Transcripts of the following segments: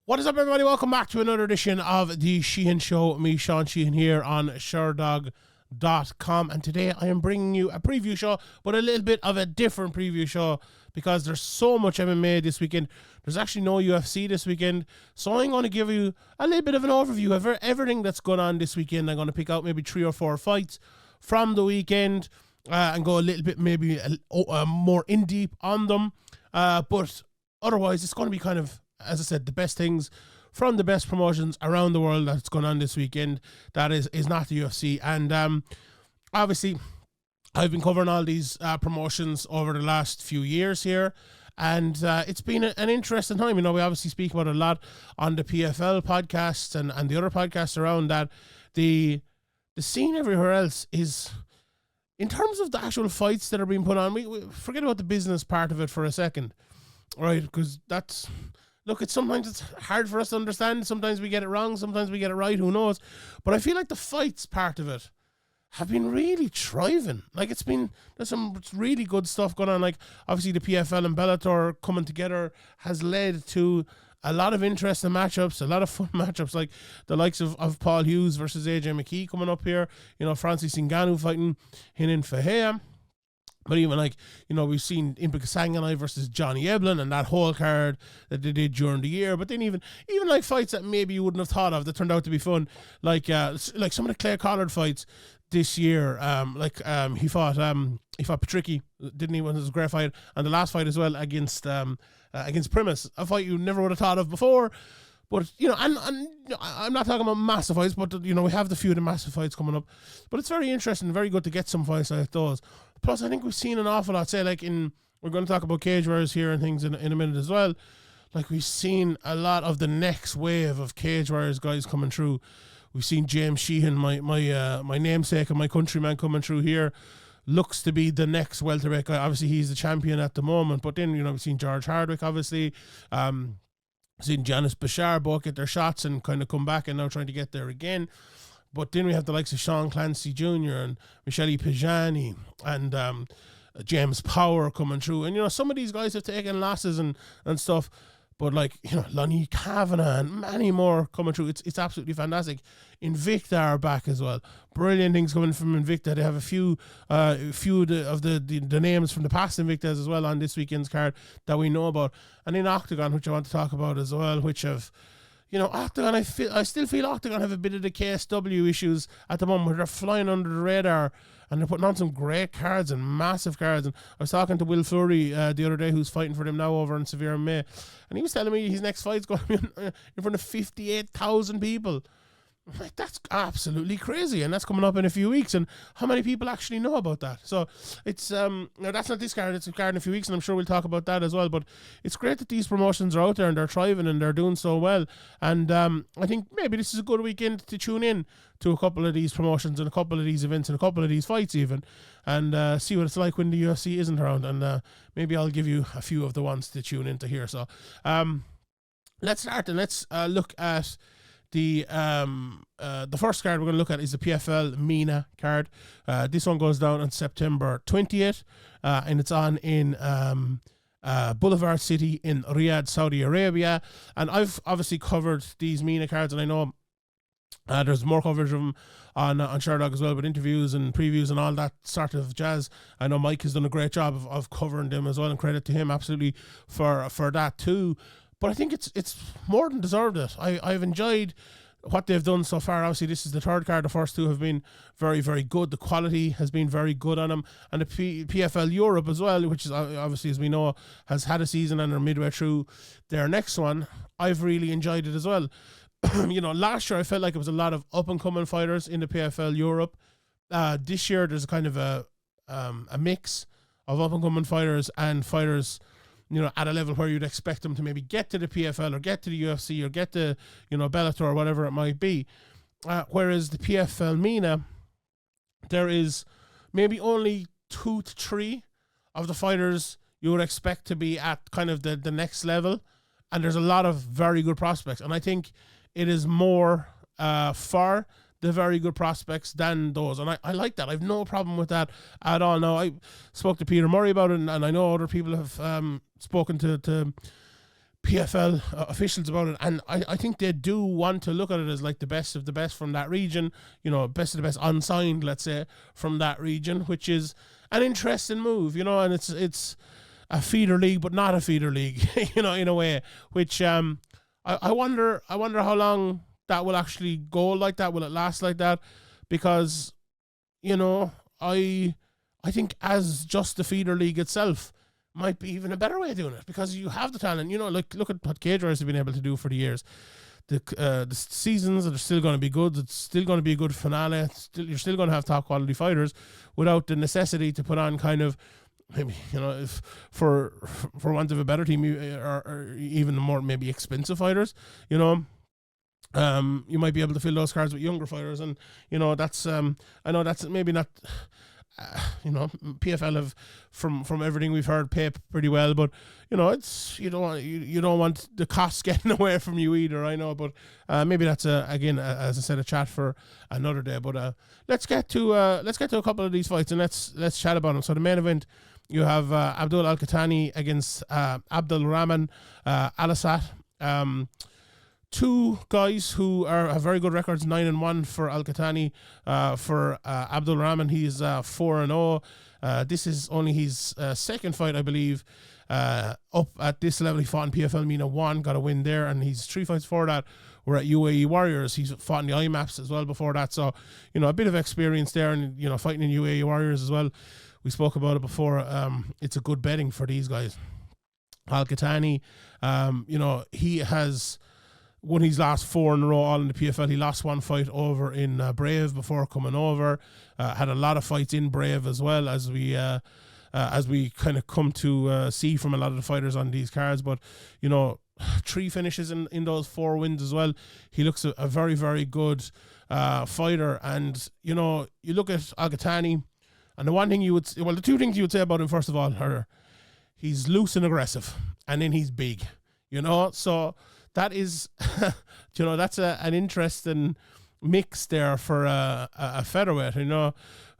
What is up, everybody? Welcome back to another edition of the Sheehan Show. Me, Sean Sheehan, here on Sherdog.com. And today I am bringing you a preview show, but a little bit of a different preview show because there's so much MMA this weekend. There's actually no UFC this weekend. So I'm going to give you a little bit of an overview of everything that's going on this weekend. I'm going to pick out maybe 3 or 4 fights from the weekend and go a little bit maybe more in deep on them. But otherwise, it's going to be kind of, as I said, the best things from the best promotions around the world that's going on this weekend. That is not the UFC. And obviously, I've been covering all these promotions over the last few years here. And it's been an interesting time. You know, we obviously speak about it a lot on the PFL podcasts and the other podcasts around that. The scene everywhere else is, in terms of the actual fights that are being put on, we forget about the business part of it for a second. Right? Because that's... Look, sometimes it's hard for us to understand. Sometimes we get it wrong. Sometimes we get it right. Who knows? But I feel like the fights part of it have been really thriving. Like, there's some really good stuff going on. Like, obviously the PFL and Bellator coming together has led to a lot of interesting matchups, a lot of fun matchups, like the likes of Paul Hughes versus AJ McKee coming up here. You know, Francis Ngannou fighting Henan Fahea. But even like, you know, we've seen Invicta FC versus Johnny Eblen and that whole card that they did during the year. But then even like fights that maybe you wouldn't have thought of that turned out to be fun, like some of the Clay Collard fights this year. He fought Patricky, didn't he? When it was a great fight, and the last fight as well against Primus, a fight you never would have thought of before. But, you know, and I'm not talking about massive fights, but, you know, we have the few of the massive fights coming up. But it's very interesting, very good to get some fights like those. Plus, I think we've seen an awful lot, say, like we're going to talk about Cage Warriors here and things in a minute as well. Like, we've seen a lot of the next wave of Cage Warriors guys coming through. We've seen James Sheehan, my namesake and my countryman, coming through here. Looks to be the next welterweight guy. Obviously, he's the champion at the moment. But then, you know, we've seen George Hardwick, obviously. Seen Janice Bashar both get their shots and kind of come back and now trying to get there again. But then we have the likes of Sean Clancy Jr. and Michele Pajani and James Power coming through. And, you know, some of these guys have taken losses and stuff. But, like, you know, Lonnie Kavanagh and many more coming through. It's absolutely fantastic. Invicta are back as well. Brilliant things coming from Invicta. They have a few of the names from the past Invictas as well on this weekend's card that we know about. And in Oktagon, which I want to talk about as well, which have... You know, Oktagon, I still feel Oktagon have a bit of the KSW issues at the moment where they're flying under the radar and they're putting on some great cards and massive cards. And I was talking to Will Fleury the other day, who's fighting for them now over in Severe May, and he was telling me his next fight's going to be in front of 58,000 people. I'm like, that's absolutely crazy, and that's coming up in a few weeks. And how many people actually know about that? So it's now that's not this card; it's a card in a few weeks, and I'm sure we'll talk about that as well. But it's great that these promotions are out there and they're thriving and they're doing so well. And I think maybe this is a good weekend to tune in to a couple of these promotions and a couple of these events and a couple of these fights even, and see what it's like when the UFC isn't around. And maybe I'll give you a few of the ones to tune into here. So let's start and let's look at. The first card we're going to look at is the PFL Mena card. This one goes down on September 20th, and it's on in Boulevard City in Riyadh, Saudi Arabia. And I've obviously covered these Mena cards, and I know there's more coverage of them on Sherdog as well, with interviews and previews and all that sort of jazz. I know Mike has done a great job of covering them as well, and credit to him absolutely for that too. But I think it's more than deserved it. I've enjoyed what they've done so far. Obviously, this is the third card. The first two have been very, very good. The quality has been very good on them. And the PFL Europe as well, which is obviously, as we know, has had a season and are midway through their next one. I've really enjoyed it as well. You know, last year I felt like it was a lot of up-and-coming fighters in the PFL Europe. This year there's kind of a mix of up-and-coming fighters and fighters, you know, at a level where you'd expect them to maybe get to the PFL or get to the UFC or get to, you know, Bellator or whatever it might be. Whereas the PFL Mena, there is maybe only 2 to 3 of the fighters you would expect to be at kind of the next level. And there's a lot of very good prospects. And I think it is more for the very good prospects than those. And I like that. I've no problem with that at all. Now, I spoke to Peter Murray about it, and I know other people have spoken to PFL officials about it, and I think they do want to look at it as like the best of the best from that region, best of the best unsigned, let's say, from that region, which is an interesting move, and it's a feeder league, but not a feeder league, in a way, which I wonder how long that will actually go like that. Will it last like that? Because, I think as just the feeder league itself might be even a better way of doing it, because you have the talent, look at what Cage Warriors have been able to do for the years. The seasons are still going to be good. It's still going to be a good finale. You're still going to have top quality fighters without the necessity to put on kind of, maybe, if for want of a better team, or even more maybe expensive fighters, you might be able to fill those cards with younger fighters, and that's I know that's maybe not. PFL have, from everything we've heard, pay pretty well, but it's you don't want the costs getting away from you either. I know, but maybe that's again, as I said, a chat for another day. But let's get to a couple of these fights, and let's chat about them. So the main event, you have Abdul Al-Qatani against Abdul Rahman Al-Assad. Two guys who have very good records, 9-1 for Al-Qatani. For Abdul Rahman, he's 4-0. This is only his second fight, I believe, up at this level. He fought in PFL Mena 1, got a win there, and he's 3 fights before that were at UAE Warriors. He's fought in the IMAPs as well before that, so a bit of experience there, and fighting in UAE Warriors as well. We spoke about it before. It's a good betting for these guys. Al-Qatani, he has won his last 4 in a row, all in the PFL. He lost one fight over in Brave before coming over. Had a lot of fights in Brave as well, as we kind of come to see from a lot of the fighters on these cards. But 3 finishes in those 4 wins as well. He looks a very, very good fighter. And you look at Al-Qatani, and the 2 things you would say about him, first of all, are he's loose and aggressive, and then he's big. So that is, that's an interesting mix there for a featherweight.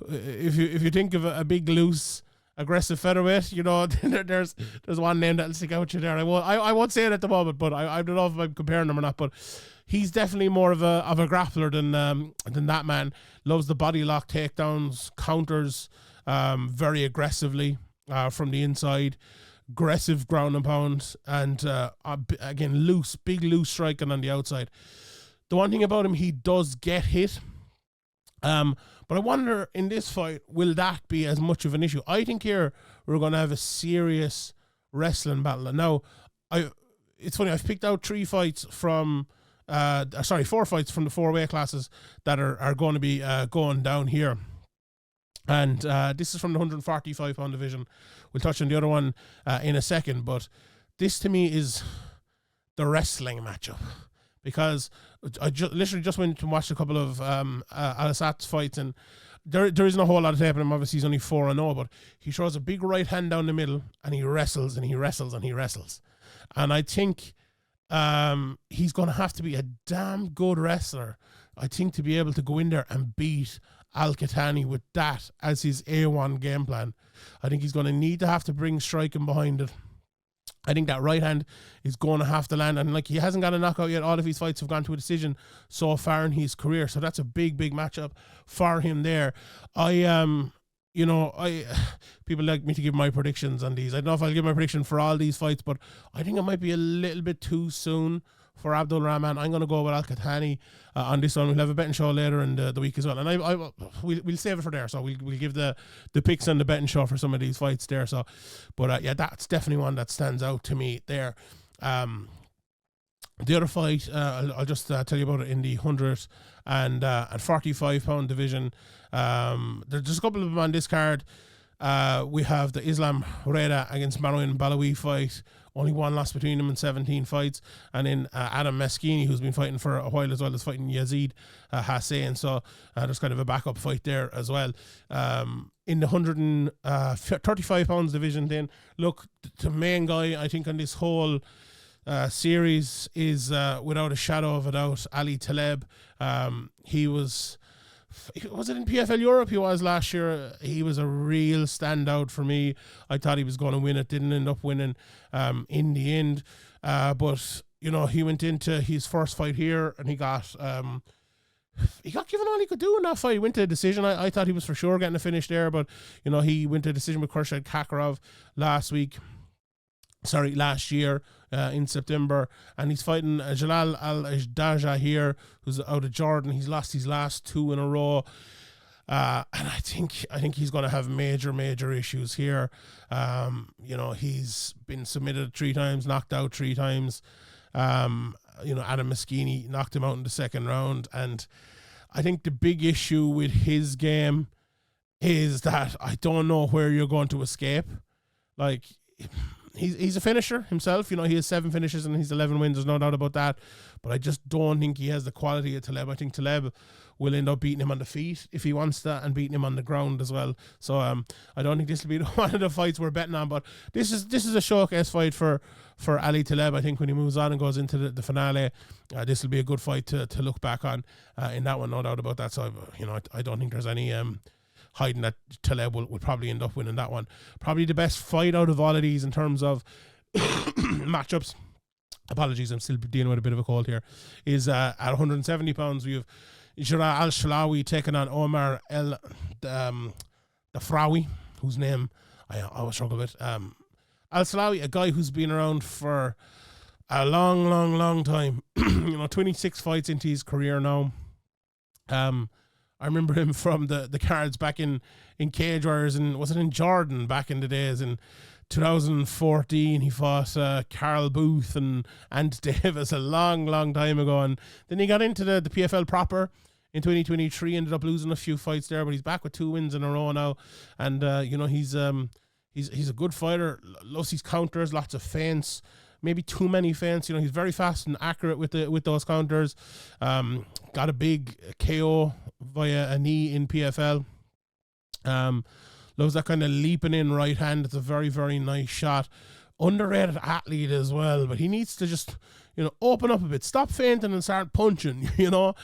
If you think of a big, loose, aggressive featherweight, there's one name that'll stick out to you there. I won't say it at the moment, but I don't know if I'm comparing them or not. But he's definitely more of a grappler than that man. Loves the body lock takedowns, counters very aggressively from the inside. Aggressive ground and pound, and again, big loose striking on the outside. The one thing about him, he does get hit, but I wonder in this fight, will that be as much of an issue? I think here we're going to have a serious wrestling battle. And now, it's funny, I've picked out 4 fights from the 4 weight classes that are going to be going down here. And this is from the 145-pound division. We'll touch on the other one in a second, but this to me is the wrestling matchup, because I literally just went and watched a couple of Al-Assad's fights, and there isn't a whole lot of tape on him. Obviously, he's only 4-0, but he throws a big right hand down the middle, and he wrestles and he wrestles and he wrestles. And I think he's going to have to be a damn good wrestler, I think, to be able to go in there and beat Al-Qatani with that as his A1 game plan. I think he's going to have to bring striking behind it. I think that right hand is going to have to land, and he hasn't got a knockout yet. All of his fights have gone to a decision so far in his career, so that's a big matchup for him there. People like me to give my predictions on these. I don't know if I'll give my prediction for all these fights, but I think it might be a little bit too soon for Abdul Rahman. I'm going to go with Al-Qatani on this one. We'll have a betting show later in the week as well, and we'll save it for there. So we'll give the picks on the betting show for some of these fights there. So, but that's definitely one that stands out to me there. The other fight, I'll just tell you about it in the 145-pound division. There's just a couple of them on this card. We have the Islam Reda against Marwan Balawi fight. Only one loss between them in 17 fights. And then Adam Meskini, who's been fighting for a while as well, is fighting Yazid Hassan. So there's kind of a backup fight there as well. In the 135 pounds division then, look, the main guy, I think, on this whole series is, without a shadow of a doubt, Ali Taleb. He was Was it in PFL Europe he was last year? He was a real standout for me. I thought he was going to win it. Didn't end up winning in the end. But, you know, he went into his first fight here and he got given all he could do in that fight. He went to a decision. I thought he was for sure getting a finish there. But, you know, he went to a decision with Khurshid Kakarov last year in September, and he's fighting Jalal Al-Ajdaja here, who's out of Jordan. He's lost his last 2 in a row, and I think he's going to have major issues here. You know, he's been submitted 3 times, knocked out 3 times. You know, Adam Moschini knocked him out in the second round, and I think the big issue with his game is that I don't know where you're going to escape. Like, he's a finisher himself. You know, he has 7 finishes and he's 11 wins. There's no doubt about that. But I just don't think he has the quality of Taleb. I think Taleb will end up beating him on the feet if he wants that, and beating him on the ground as well. So I don't think this will be one of the fights we're betting on. But this is a showcase fight for Ali Taleb. I think when he moves on and goes into the finale, this will be a good fight to look back on in that one. No doubt about that. So you know, I don't think there's any hiding that Taleb will probably end up winning that one. Probably the best fight out of all of these in terms of matchups. Apologies, I'm still dealing with a bit of a cold here. Is at 170 pounds, we have Jara Al-Shalawi taking on Omar Dafrawi, whose name I always struggle with. Al-Shalawi, a guy who's been around for a long time. You know, 26 fights into his career now. I remember him from the cards back in Cage Warriors, and was it in Jordan back in the days? In 2014, he fought Carl Booth and Davis a long time ago, and then he got into the PFL proper in 2023. Ended up losing a few fights there, but he's back with 2 wins in a row now, and you know, he's a good fighter. Loves his counters, lots of feints. Maybe too many feints. You know, he's very fast and accurate with those counters. Got a big KO via a knee in PFL. Loves that kind of leaping in right hand. It's a very nice shot. Underrated athlete as well, but he needs to just, you know, open up a bit, stop feinting and start punching. You know,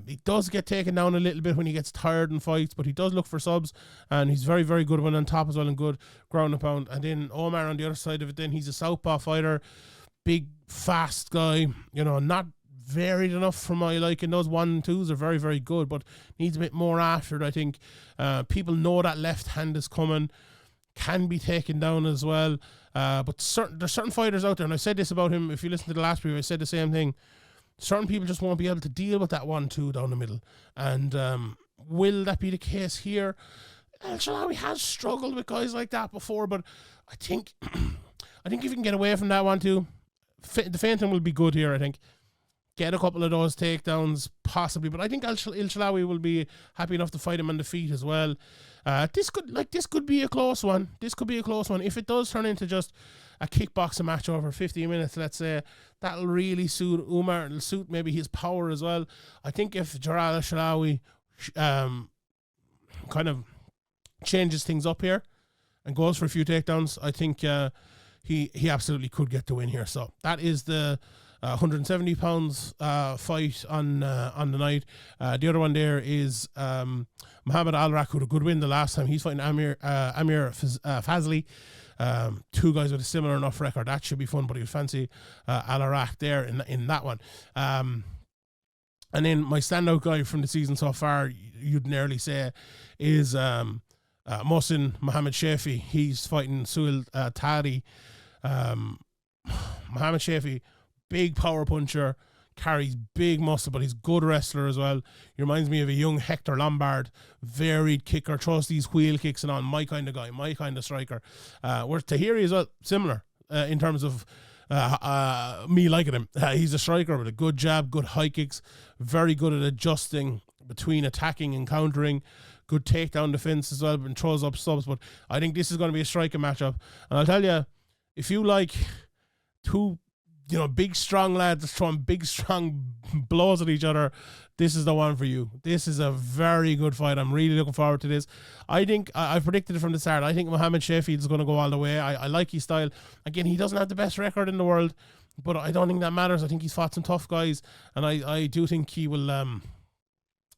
he does get taken down a little bit when he gets tired in fights, but he does look for subs, and he's very good one on top as well, and good ground and pound. And then Omar on the other side of it, then he's a southpaw fighter, big fast guy. You know, not varied enough for my liking. Those 1 and 2s are very good, but needs a bit more after it, I think. People know that left hand is coming, can be taken down as well. But there's certain fighters out there, and I said this about him. If you listen to the last preview, I said the same thing. Certain people just won't be able to deal with that 1-2 down the middle. And will that be the case here? Al-Shalawi has struggled with guys like that before, but I think if you can get away from that 1-2, the feinting will be good here, I think. Get a couple of those takedowns, possibly, but I think Al-Shalawi will be happy enough to fight him on the feet as well. This could be a close one. This could be a close one. If it does turn into just a kickboxing match over 15 minutes, let's say, that'll really suit Umar. It'll suit maybe his power as well. I think if Jalal Al-Shalawi kind of changes things up here and goes for a few takedowns, I think he absolutely could get the win here. So that is the 170 pounds fight on the night. The other one there is Muhammad Al-Rak, who had a good win the last time. He's fighting Amir Fazli. 2 guys with a similar enough record. That should be fun, but you fancy Al-Rak there in that one. And then my standout guy from the season so far, you'd nearly say, is Mohsin Mohammed Shafi. He's fighting Suil Tari. Mohammed Shafi, big power puncher, carries big muscle, but he's a good wrestler as well. He reminds me of a young Hector Lombard, varied kicker, throws these wheel kicks and on. My kind of guy, my kind of striker. Whereas Tahiri as well, similar in terms of me liking him. He's a striker with a good jab, good high kicks, very good at adjusting between attacking and countering. Good takedown defense as well, and throws up subs. But I think this is going to be a striking matchup. And I'll tell you, if you like 2, you know, big strong lads throwing big strong blows at each other, this is the one for you. This is a very good fight. I'm really looking forward to this. I think I predicted it from the start. I think Mohammed Sheffield is going to go all the way. I like his style. Again, he doesn't have the best record in the world, but I don't think that matters. I think he's fought some tough guys, and I do think he will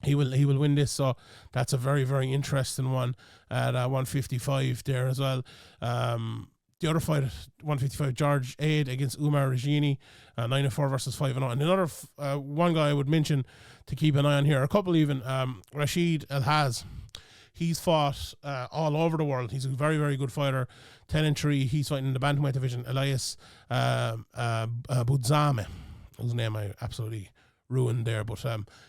he will win this. So that's a very, very interesting one at 155 there as well. The other fight at 155, George Aid against Umar Regini, 9-4 versus 5-0. And another one guy I would mention to keep an eye on here, a couple even, Rashid El-Haz. He's fought all over the world. He's a very, very good fighter. 10-3. He's fighting in the bantamweight division. Elias Budzame, whose name I absolutely ruined there. But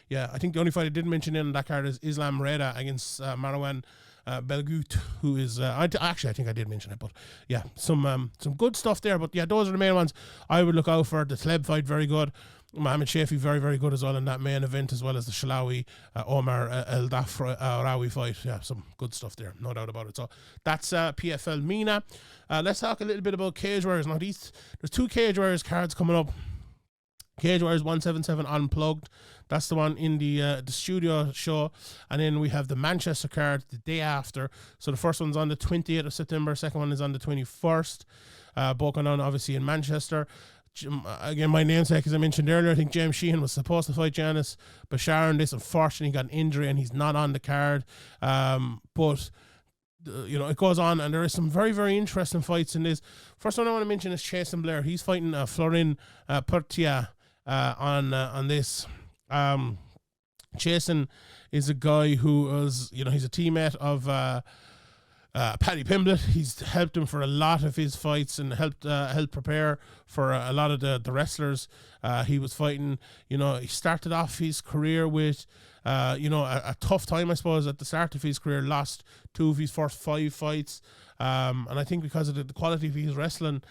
yeah, I think the only fight I didn't mention in that card is Islam Reda against Marwan Belgut, who is actually I think I did mention it, but yeah, some good stuff there. But yeah, those are the main ones I would look out for. The Tleb fight, very good. Mohamed Shafi, very, very good as well in that main event, as well as the Shalawi Omar El Dafrawi fight. Yeah, some good stuff there, no doubt about it. So that's PFL Mena. Let's talk a little bit about Cage Warriors. Now there's two Cage Warriors cards coming up. Cage Warriors 177 Unplugged. That's the one in the studio show. And then we have the Manchester card the day after. So the first one's on the 20th of September. Second one is on the 21st. Both going on obviously in Manchester. Again, my namesake, as I mentioned earlier, I think James Sheehan was supposed to fight Janis Bashar in this. Unfortunately, got an injury and he's not on the card. But it goes on, and there is some very, very interesting fights in this. First one I want to mention is Chasen Blair. He's fighting Florin Pertia on this. Chasen is a guy who was, he's a teammate of Paddy Pimblett. He's helped him for a lot of his fights and helped prepare for a lot of the wrestlers he was fighting. He started off his career with a tough time, I suppose, at the start of his career. Lost 2 of his first 5 fights, and I think because of the quality of his wrestling,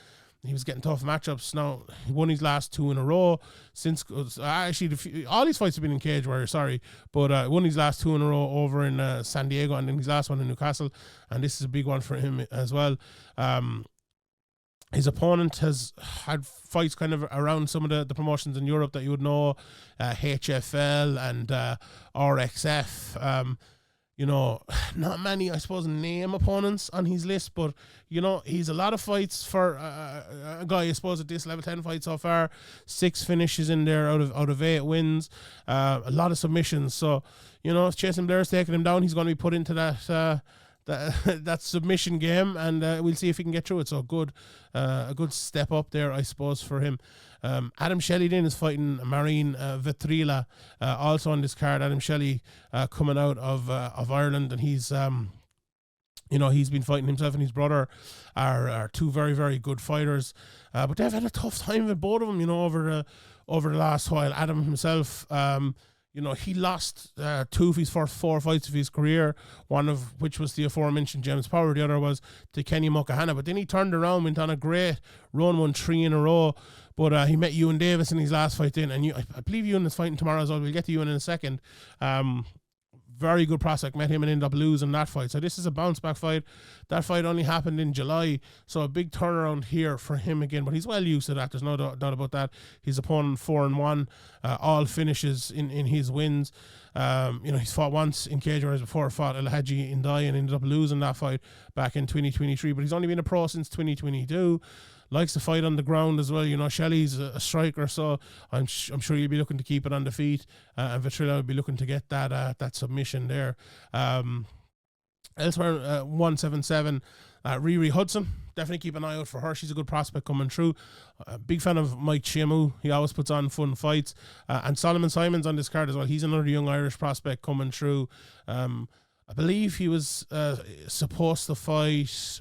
he was getting tough matchups. Now he won his last 2 in a row. Since actually all his fights have been in Cage Warriors, but won his last 2 in a row over in San Diego, and then his last one in Newcastle, and this is a big one for him as well. His opponent has had fights kind of around some of the promotions in Europe that you would know, HFL and RXF. Not many, I suppose, name opponents on his list, but, he's a lot of fights for a guy, I suppose, at this level, 10 fights so far, 6 finishes in there out of 8 wins, a lot of submissions. So, if Chasen Blair's taking him down, he's going to be put into that submission game, and we'll see if he can get through it. So a good step up there, I suppose, for him. Adam Shelley then is fighting Marine Vetrila, also on this card. Adam Shelley coming out of Ireland, and he's he's been fighting himself and his brother are 2 very, very good fighters, but they've had a tough time with both of them, over the last while. Adam himself, he lost 2 of his first 4 fights of his career, one of which was the aforementioned James Power, the other was to Kenny Mokahana. But then he turned around, went on a great run, won 3 in a row. But he met Ewan Davis in his last fight then, and I believe Ewan is fighting tomorrow as well. We'll get to Ewan in a second. Very good prospect, met him and ended up losing that fight. So this is a bounce back fight. That fight only happened in July, so a big turnaround here for him again, but he's well used to that. There's no doubt about that. His opponent 4-1, all finishes in his wins. He's fought once in Cage Warriors before, fought El Hadji Indai and ended up losing that fight back in 2023, but he's only been a pro since 2022. Likes to fight on the ground as well. Shelley's a striker, so I'm sure you'll be looking to keep it on the feet, and Vetrilla will be looking to get that submission there. Elsewhere, 177, Riri Hudson. Definitely keep an eye out for her. She's a good prospect coming through. Big fan of Mike Chiamu. He always puts on fun fights. And Solomon Simon's on this card as well. He's another young Irish prospect coming through. I believe he was supposed to fight.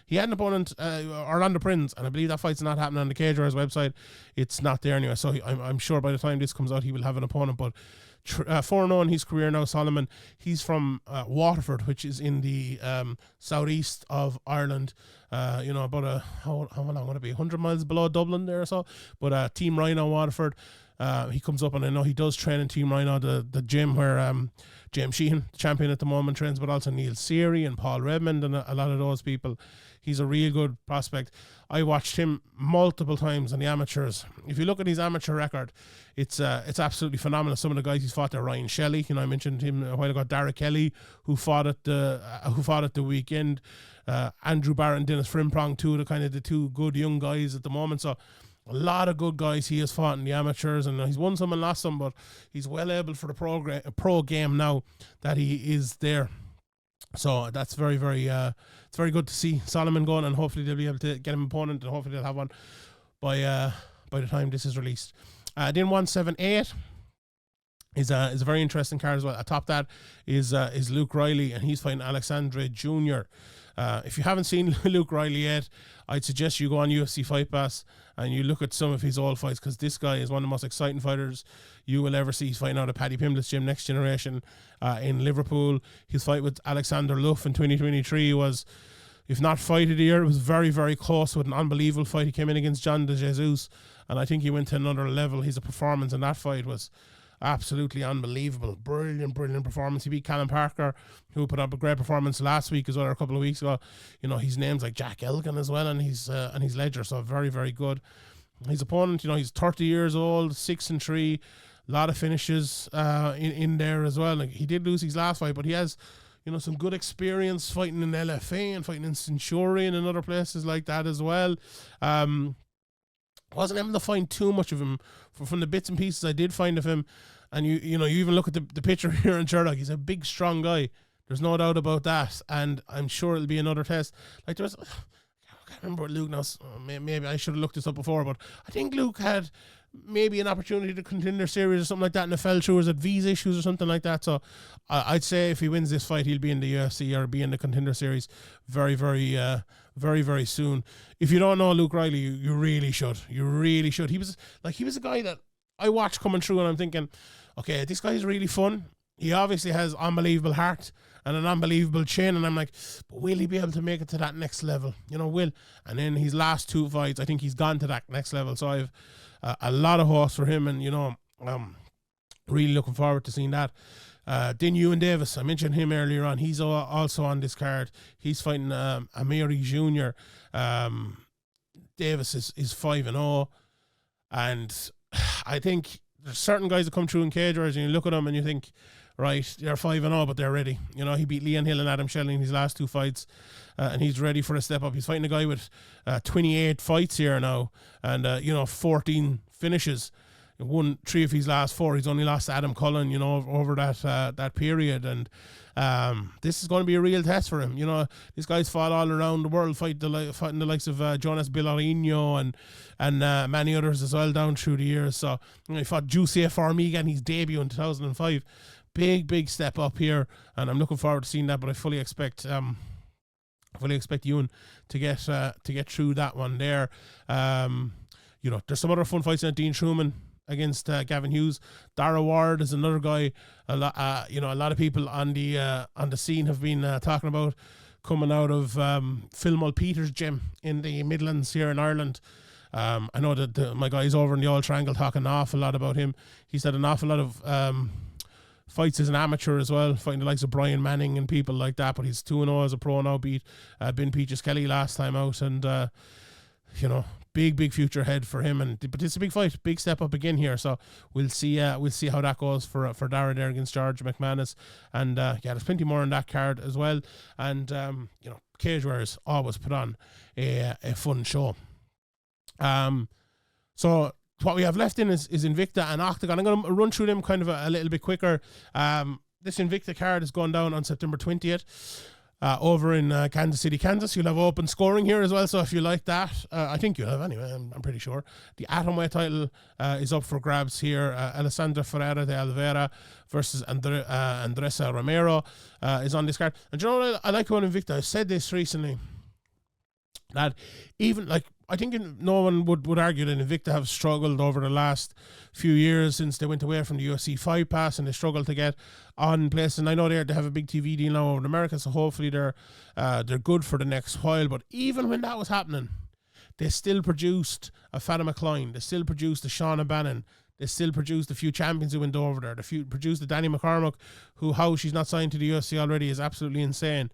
He had an opponent, Orlando Prince, and I believe that fight's not happening on the Cage Warriors website. It's not there anyway, so I'm sure by the time this comes out, he will have an opponent. But 4-0 in his career now, Solomon. He's from Waterford, which is in the southeast of Ireland. About how long would it be? 100 miles below Dublin there or so. But Team Rhino Waterford. He comes up, and I know he does train in Team Rhino, the gym where James Sheehan, the champion at the moment, trains, but also Neil Seary and Paul Redmond and a lot of those people. He's a real good prospect. I watched him multiple times on the amateurs. If you look at his amateur record, it's absolutely phenomenal. Some of the guys he's fought there, Ryan Shelley, I mentioned him a while ago, Dara Kelly, who fought at the weekend, Andrew Barrett and Dennis Frimprong, the two good young guys at the moment. So a lot of good guys he has fought in the amateurs, and he's won some and lost some, but he's well able for the pro game now that he is there. So that's very, very, it's very good to see Solomon going, and hopefully they'll be able to get him an opponent, and hopefully they'll have one by the time this is released. Then 178 is a very interesting card as well. Atop that is Luke Riley, and he's fighting Alexandre Jr. If you haven't seen Luke Riley yet, I'd suggest you go on UFC Fight Pass and you look at some of his old fights, because this guy is one of the most exciting fighters you will ever see. He's fighting out of Paddy Pimblett's gym, Next Generation, in Liverpool. His fight with Alexander Luff in 2023 was, if not fight of the year, it was very, very close, with an unbelievable fight. He came in against John De Jesus, and I think he went to another level. His performance in that fight was absolutely unbelievable. Brilliant performance. He beat Callum Parker, who put up a great performance last week as well, or a couple of weeks ago. You know, his name's like Jack Elgin as well, and his ledger, so very, very good. His opponent, you know, he's 30 years old, 6-3, a lot of finishes in there as well. Like, he did lose his last fight, but he has, you know, some good experience fighting in LFA and fighting in Centurion and other places like that as well. Wasn't able to find too much of him from the bits and pieces I did find of him. And you even look at the picture here on Sherdog, he's a big, strong guy. There's no doubt about that. And I'm sure it'll be another test. Like, there was, I can't remember what Luke now, maybe I should have looked this up before, but I think Luke had maybe an opportunity to Contender Series or something like that, and it fell through. Was it visa issues or something like that? So I'd say if he wins this fight, he'll be in the UFC or be in the Contender Series very, very, very, very soon. If you don't know Luke Riley, you really should. You really should. He was a guy that I watched coming through, and I'm thinking, okay, this guy is really fun. He obviously has unbelievable heart and an unbelievable chin, and I'm like, but will he be able to make it to that next level? You know, will. And then his last two fights, I think he's gone to that next level. So I've a lot of hopes for him, and, you know, really looking forward to seeing that. Then Ewan Davis, I mentioned him earlier on. He's also on this card. He's fighting Amiri Jr. Davis is 5-0, and I think there's certain guys that come through in cage wars, and you look at them and you think, right, they're 5-0, but they're ready. You know, he beat Leon Hill and Adam Shelley in his last two fights, and he's ready for a step up. He's fighting a guy with 28 fights here now, and 14 finishes. He won 3 of his last 4. He's only lost to Adam Cullen, you know, over that period, and this is going to be a real test for him. You know, this guy's fought all around the world, fighting the likes of Jonas Billarino and many others as well down through the years. So, you know, he fought Juicy Farmiga in his debut in 2005. Big step up here, and I'm looking forward to seeing that. But I fully expect Ewan to get through that one there. You know, there's some other fun fights in Dean Truman against Gavin Hughes. Dara Ward is another guy. A lot of people on the scene have been talking about, coming out of Phil Mulpeter's gym in the Midlands here in Ireland. I know that my guys over in the Old Triangle talking an awful lot about him. He's had an awful lot of fights as an amateur as well, fighting the likes of Brian Manning and people like that, but he's 2-0 as a pro now, beat Ben Peaches Kelly last time out, and big future ahead for him. But it's a big fight, big step up again here, so we'll see how that goes for Dara there against George McManus, and there's plenty more on that card as well, and Cage Warriors always put on a fun show. So what we have left in is Invicta and Oktagon. I'm going to run through them kind of a little bit quicker. This Invicta card is going down on September 20th over in Kansas City, Kansas. You'll have open scoring here as well, so if you like that, I think you'll have anyway, I'm pretty sure. The Atomweight title is up for grabs here. Alessandra Ferreira de Oliveira versus Andressa Romero is on this card. And you know what I like about Invicta? I said this recently, that even, like, I think no one would argue that Invicta have struggled over the last few years since they went away from the UFC Fight Pass, and they struggled to get on places. And I know they have a big TV deal now over in America, so hopefully they're good for the next while. But even when that was happening, they still produced a Fatima Klein, they still produced a Shauna Bannon, they still produced a few champions who went over there. They produced the Danny McCormack, how she's not signed to the UFC already is absolutely insane.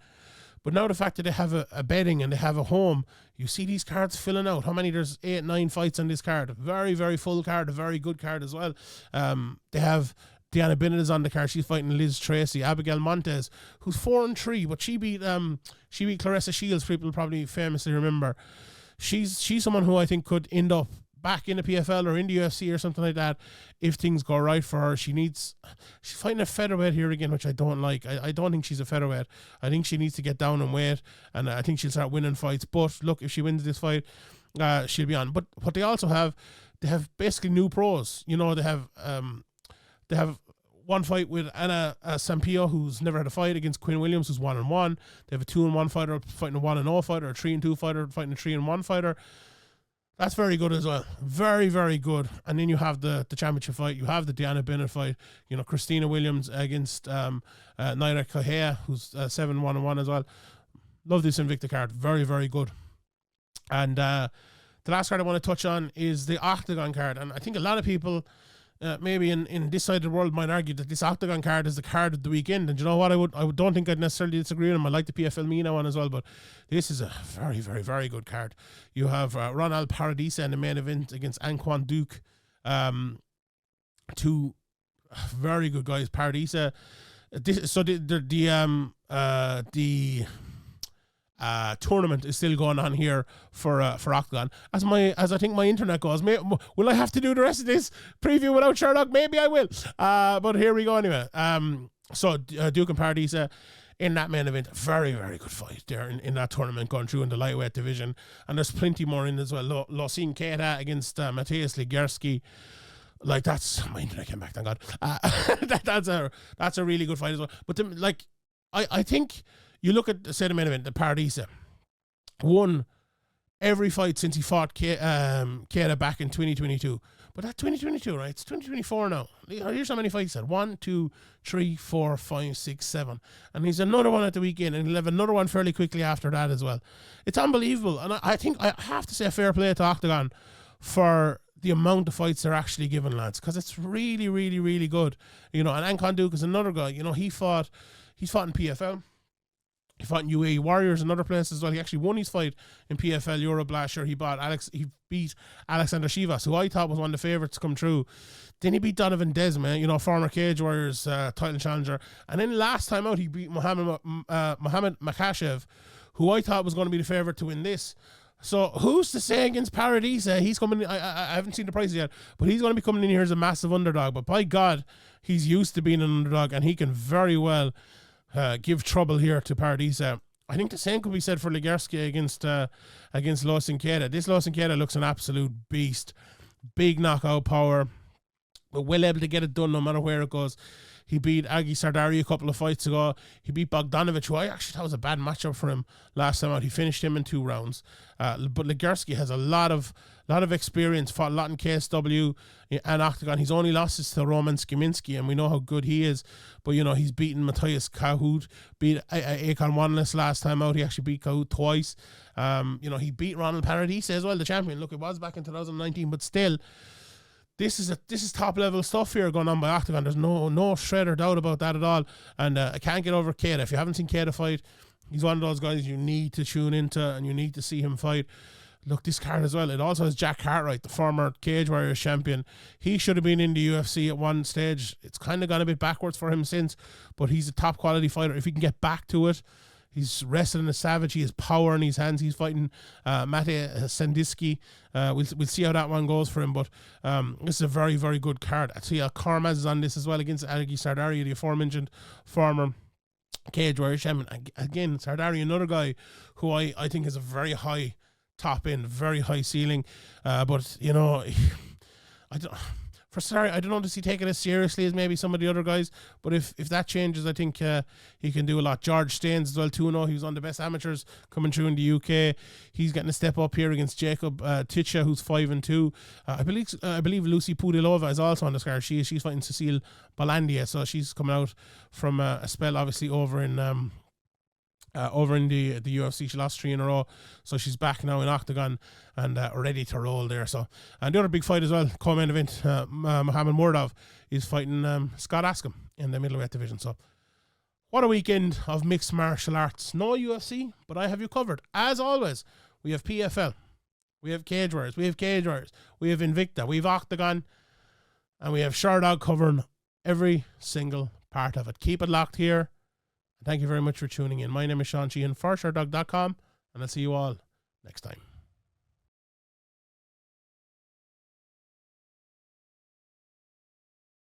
But now the fact that they have a bedding and they have a home, you see these cards filling out. How many? There's 8-9 fights on this card. Very, very full card, a very good card as well. They have Deanna Bennett is on the card. She's fighting Liz Tracy. Abigail Montez, who's 4-3, but she beat Clarissa Shields. People probably famously remember. She's someone who I think could end up back in the PFL or in the UFC or something like that, if things go right for her. She's fighting a featherweight here again, which I don't like. I don't think she's a featherweight. I think she needs to get down in weight, and I think she'll start winning fights. But look, if she wins this fight, she'll be on. But what they also have, they have basically new pros. You know, they have one fight with Anna Sampio, who's never had a fight, against Quinn Williams, who's 1-1. They have a 2-1 fighter fighting a 1-0 fighter, a 3-2 fighter fighting a 3-1 fighter. That's very good as well. Very, very good. And then you have the championship fight. You have the Deanna Bennett fight. You know, Christina Williams against Naira Kahea, who's 7-1-1 as well. Love this Invicta card. Very, very good. And the last card I want to touch on is the Oktagon card. And I think a lot of people maybe in this side of the world might argue that this Oktagon card is the card of the weekend. And you know what? I don't think I'd necessarily disagree with them. I like the PFL Mena one as well, but this is a very, very, very good card. You have Ronald Paradisa in the main event against Anquan Duke. Two very good guys. Paradisa. The tournament is still going on here for Oktagon. As I think my internet goes, will I have to do the rest of this preview without Sherdog? Maybe I will. But here we go anyway. So Duke and Paradisa in that main event, very, very good fight there in that tournament going through in the lightweight division. And there's plenty more in as well. Losine Keita against Mateusz Ligerski. Like, that's my internet came back, thank God. That's a really good fight as well. But I think you look at the main event, the Paradisa won every fight since he fought Keita back in 2022. But that's 2022, right? It's 2024 now. Here's how many fights he had. 1, 2, 3, 4, 5, 6, 7. And he's another one at the weekend, and he'll have another one fairly quickly after that as well. It's unbelievable. And I think I have to say a fair play to Oktagon for the amount of fights they're actually giving, lads, because it's really, really, really good. You know, and Anquan Duke is another guy. You know, he's fought in PFL. He fought in UAE Warriors and other places as well. He actually won his fight in PFL Europe last year. He beat Alexander Shivas, who I thought was one of the favourites to come through. Then he beat Donovan Desma, you know, former Cage Warriors title challenger. And then last time out, he beat Mohammed Makhachev, who I thought was going to be the favourite to win this. So who's to say against Paradisa? He's coming. I haven't seen the prices yet, but he's going to be coming in here as a massive underdog. But by God, he's used to being an underdog, and he can very well give trouble here to Paradisa. I think the same could be said for Ligerski against Losine Keita. This Losine Keita looks an absolute beast. Big knockout power, but well able to get it done no matter where it goes. He beat Agi Sardari a couple of fights ago. He beat Bogdanovic, who I actually thought was a bad matchup for him last time out. He finished him in 2 rounds. But Ligerski has a lot of experience, fought a lot in KSW and Oktagon. He's only lost to Roman Skiminski, and we know how good he is. But, you know, he's beaten Matthias Kahut, beat Akon Wanless last time out. He actually beat Kahut twice. You know, he beat Ronald Paradisa as well, the champion. Look, it was back in 2019, but still, This is top level stuff here going on by Oktagon. There's no shred or doubt about that at all. And I can't get over Keita. If you haven't seen Keita fight, he's one of those guys you need to tune into and you need to see him fight. Look, this card as well. It also has Jack Cartwright, the former Cage Warriors champion. He should have been in the UFC at one stage. It's kind of gone a bit backwards for him since, but he's a top quality fighter. If he can get back to it, he's wrestling a savage. He has power in his hands. He's fighting Mate Sandiski. We'll see how that one goes for him. But this is a very, very good card. I see Kormaz is on this as well against Agi Sardari, the aforementioned former Cage Warriors champion. Again, Sardari, another guy who I think is a very high top end, very high ceiling. But, you know, I don't know, does he take it as seriously as maybe some of the other guys? But if that changes, I think he can do a lot. George Staines as well, 2-0. He was one of the best amateurs coming through in the UK. He's getting a step up here against Jacob Ticha, who's 5-2. I believe Lucy Pudilova is also on this card. She's fighting Cecile Balandia, so she's coming out from a spell, obviously, over in the UFC. She lost 3 in a row, so she's back now in Oktagon and ready to roll there. So, and the other big fight as well, co-main event, Mohamed Murdov is fighting Scott Askham in the middleweight division. So what a weekend of mixed martial arts. No UFC, but I have you covered. As always, we have PFL, we have Cage Warriors, we have Invicta, we have Oktagon, and we have Sherdog covering every single part of it. Keep it locked here. Thank you very much for tuning in. My name is Sheehan for Sherdog.com, and I'll see you all next time.